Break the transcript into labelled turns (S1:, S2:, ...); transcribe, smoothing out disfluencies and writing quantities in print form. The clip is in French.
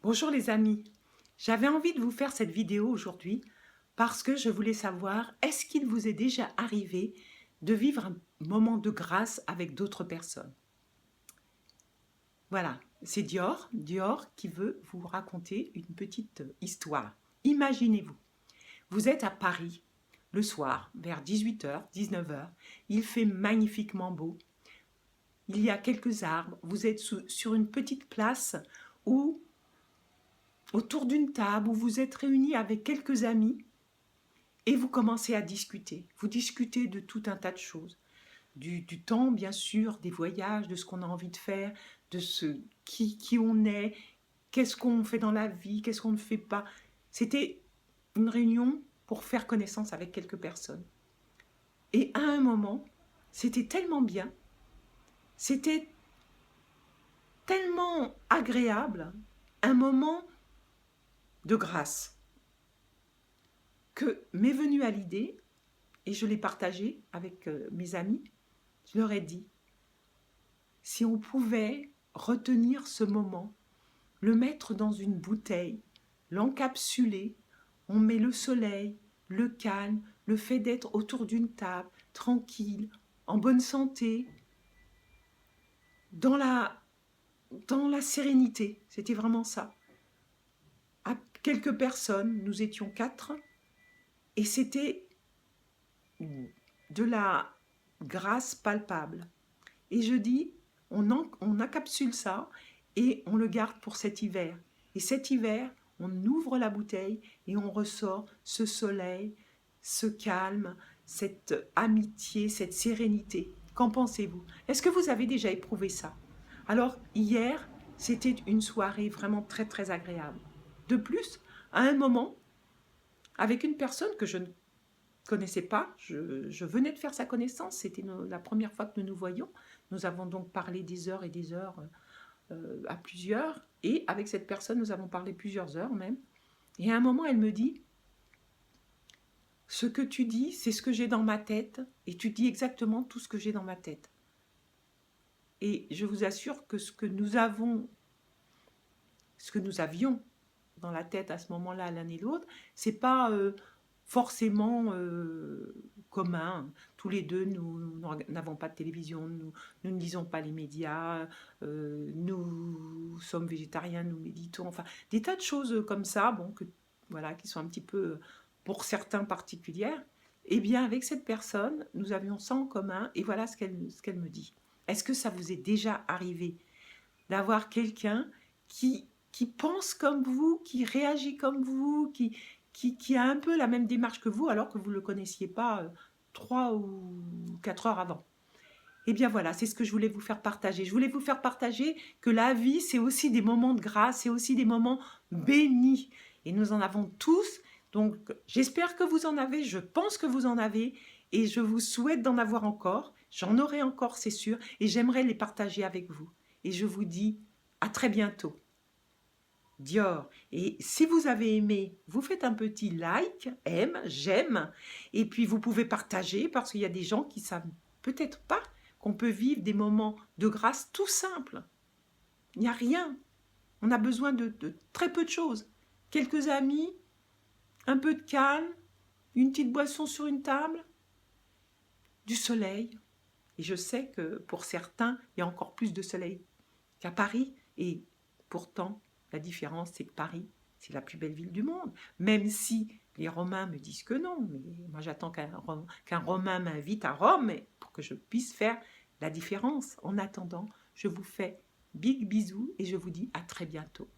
S1: Bonjour les amis, j'avais envie de vous faire cette vidéo aujourd'hui parce que je voulais savoir, est-ce qu'il vous est déjà arrivé de vivre un moment de grâce avec d'autres personnes? Voilà, c'est Dior qui veut vous raconter une petite histoire. Imaginez-vous, vous êtes à Paris le soir vers 18h, 19h, il fait magnifiquement beau, il y a quelques arbres, vous êtes sur une petite place où autour d'une table où vous êtes réunis avec quelques amis et vous commencez à discuter. Vous discutez de tout un tas de choses. Du temps, bien sûr, des voyages, de ce qu'on a envie de faire, de qui on est, qu'est-ce qu'on fait dans la vie, qu'est-ce qu'on ne fait pas. C'était une réunion pour faire connaissance avec quelques personnes. Et à un moment, c'était tellement bien, c'était tellement agréable, un moment de grâce, que m'est venue à l'idée, et je l'ai partagé avec mes amis, je leur ai dit, si on pouvait retenir ce moment, le mettre dans une bouteille, l'encapsuler, on met le soleil, le calme, le fait d'être autour d'une table, tranquille, en bonne santé, dans la sérénité, c'était vraiment ça. À quelques personnes, nous étions 4, et c'était de la grâce palpable. Et je dis, on encapsule ça et on le garde pour cet hiver. Et cet hiver, on ouvre la bouteille et on ressort ce soleil, ce calme, cette amitié, cette sérénité. Qu'en pensez-vous? Est-ce que vous avez déjà éprouvé ça? Alors, hier, c'était une soirée vraiment très, très agréable. De plus, à un moment, avec une personne que je ne connaissais pas, je venais de faire sa connaissance, c'était la première fois que nous nous voyions. Nous avons donc parlé des heures et des heures à plusieurs, et avec cette personne, nous avons parlé plusieurs heures même. Et à un moment, elle me dit, ce que tu dis, c'est ce que j'ai dans ma tête, et tu dis exactement tout ce que j'ai dans ma tête. Et je vous assure que ce que nous avions dans la tête à ce moment-là, l'un et l'autre, c'est pas forcément commun. Tous les deux, nous n'avons pas de télévision, nous ne lisons pas les médias, nous sommes végétariens, nous méditons, enfin, des tas de choses comme ça, bon, voilà, qui sont un petit peu, pour certains, particulières. Eh bien, avec cette personne, nous avions ça en commun, et voilà ce qu'elle me dit. Est-ce que ça vous est déjà arrivé d'avoir quelqu'un qui pense comme vous, qui réagit comme vous, qui a un peu la même démarche que vous, alors que vous ne le connaissiez pas 3 ou 4 heures avant? Eh bien voilà, c'est ce que je voulais vous faire partager. Je voulais vous faire partager que la vie, c'est aussi des moments de grâce, c'est aussi des moments bénis. Et nous en avons tous. Donc j'espère que vous en avez, je pense que vous en avez, et je vous souhaite d'en avoir encore. J'en aurai encore, c'est sûr, et j'aimerais les partager avec vous. Et je vous dis à très bientôt. Dior. Et si vous avez aimé, vous faites un petit like, aime, j'aime, et puis vous pouvez partager parce qu'il y a des gens qui savent peut-être pas qu'on peut vivre des moments de grâce tout simples. Il n'y a rien. On a besoin de très peu de choses. Quelques amis, un peu de calme, une petite boisson sur une table, du soleil. Et je sais que pour certains, il y a encore plus de soleil qu'à Paris. Et pourtant, la différence, c'est que Paris, c'est la plus belle ville du monde. Même si les Romains me disent que non. Mais moi, j'attends qu'un Romain m'invite à Rome pour que je puisse faire la différence. En attendant, je vous fais big bisous et je vous dis à très bientôt.